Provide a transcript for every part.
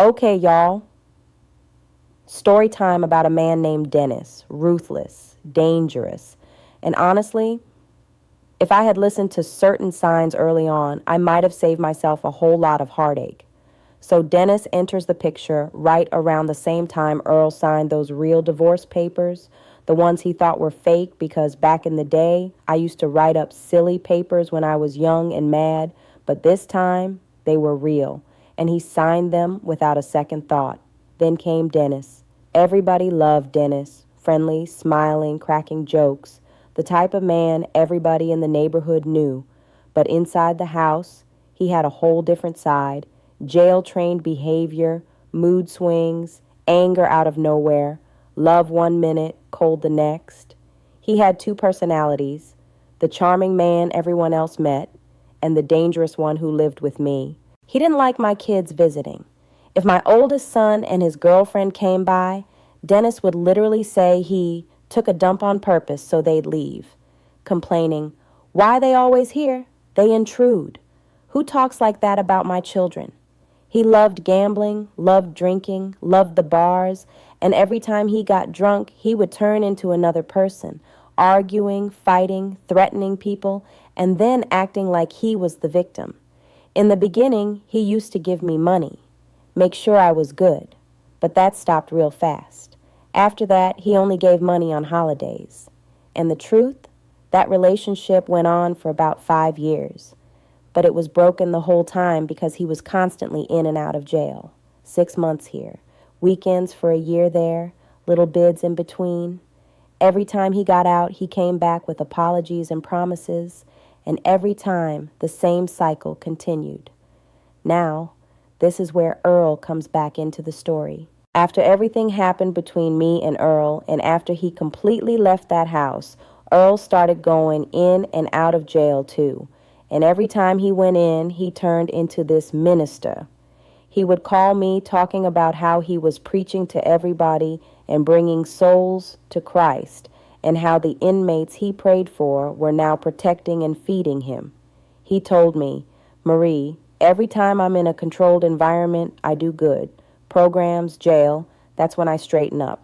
Okay, y'all. Story time about a man named Dennis, ruthless, dangerous. And honestly, if I had listened to certain signs early on, I might have saved myself a whole lot of heartache. So Dennis enters the picture right around the same time Earl signed those real divorce papers, the ones he thought were fake because back in the day, I used to write up silly papers when I was young and mad, but this time, they were real, and he signed them without a second thought. Then came Dennis. Everybody loved Dennis, friendly, smiling, cracking jokes, the type of man everybody in the neighborhood knew. But inside the house, he had a whole different side. Jail-trained behavior, mood swings, anger out of nowhere, love one minute, cold the next. He had two personalities, the charming man everyone else met, and the dangerous one who lived with me. He didn't like my kids visiting. If my oldest son and his girlfriend came by, Dennis would literally say he took a dump on purpose so they'd leave, complaining, "Why they always here? They intrude. Who talks like that about my children?" He loved gambling, loved drinking, loved the bars, and every time he got drunk, he would turn into another person, arguing, fighting, threatening people, and then acting like he was the victim. In the beginning, he used to give me money, make sure I was good, but that stopped real fast. After that, he only gave money on holidays. And the truth, that relationship went on for about 5 years. But it was broken the whole time because he was constantly in and out of jail. 6 months here, weekends for a year there, little bids in between. Every time he got out, he came back with apologies and promises, and every time the same cycle continued. Now, this is where Earl comes back into the story. After everything happened between me and Earl, and after he completely left that house, Earl started going in and out of jail too. And every time he went in, he turned into this minister. He would call me talking about how he was preaching to everybody and bringing souls to Christ, and how the inmates he prayed for were now protecting and feeding him. He told me, "Marie, every time I'm in a controlled environment, I do good. Programs, jail, that's when I straighten up."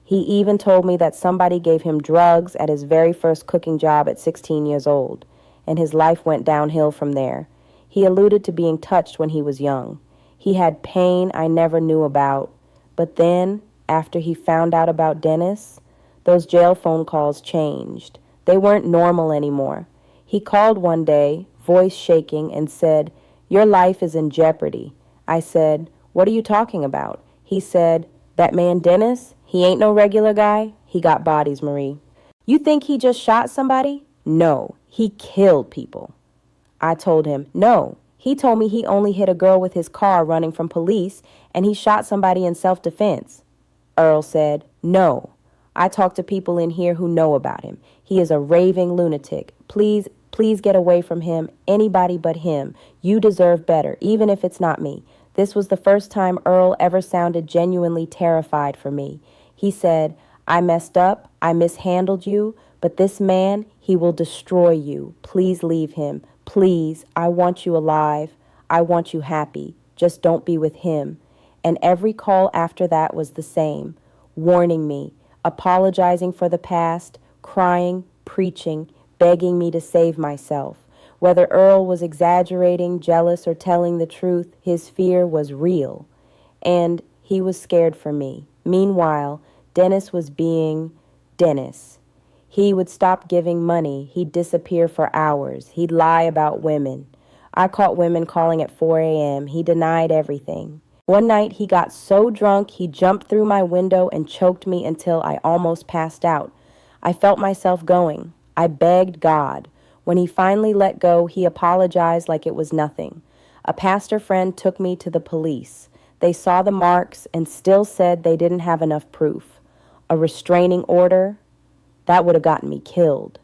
He even told me that somebody gave him drugs at his very first cooking job at 16 years old, and his life went downhill from there. He alluded to being touched when he was young. He had pain I never knew about. But then, after he found out about Dennis, those jail phone calls changed. They weren't normal anymore. He called one day, voice shaking, and said, "Your life is in jeopardy." I said, "What are you talking about?" He said, "That man Dennis, he ain't no regular guy. He got bodies, Marie." "You think he just shot somebody?" "No, he killed people." I told him, "No, he told me he only hit a girl with his car running from police, and he shot somebody in self-defense." Earl said, "No, I talk to people in here who know about him. He is a raving lunatic. Please get away from him, anybody but him. You deserve better, even if it's not me." This was the first time Earl ever sounded genuinely terrified for me. He said, "I messed up, I mishandled you, but this man, he will destroy you. Please leave him. Please, I want you alive. I want you happy. Just don't be with him." And every call after that was the same, warning me, apologizing for the past, crying, preaching, begging me to save myself. Whether Earl was exaggerating, jealous, or telling the truth, his fear was real. And he was scared for me. Meanwhile, Dennis was being Dennis. He would stop giving money. He'd disappear for hours. He'd lie about women. I caught women calling at 4 a.m. He denied everything. One night he got so drunk he jumped through my window and choked me until I almost passed out. I felt myself going. I begged God. When he finally let go, he apologized like it was nothing. A pastor friend took me to the police. They saw the marks and still said they didn't have enough proof. A restraining order? That would have gotten me killed.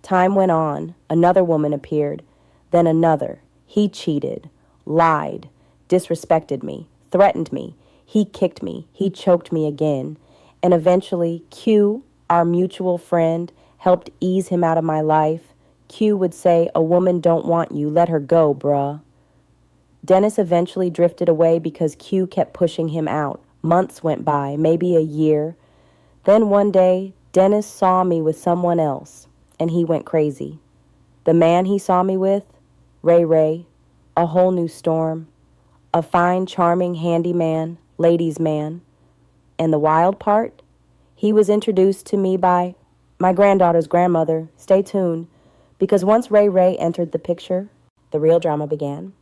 Time went on. Another woman appeared. Then another. He cheated, lied, disrespected me, threatened me. He kicked me. He choked me again. And eventually, Q, our mutual friend, helped ease him out of my life. Q would say, "A woman don't want you. Let her go, bruh." Dennis eventually drifted away because Q kept pushing him out. Months went by, maybe a year. Then one day, Dennis saw me with someone else, and he went crazy. The man he saw me with, Ray, a whole new storm, a fine, charming, handyman, ladies' man. And the wild part? He was introduced to me by my granddaughter's grandmother. Stay tuned, because once Ray entered the picture, the real drama began.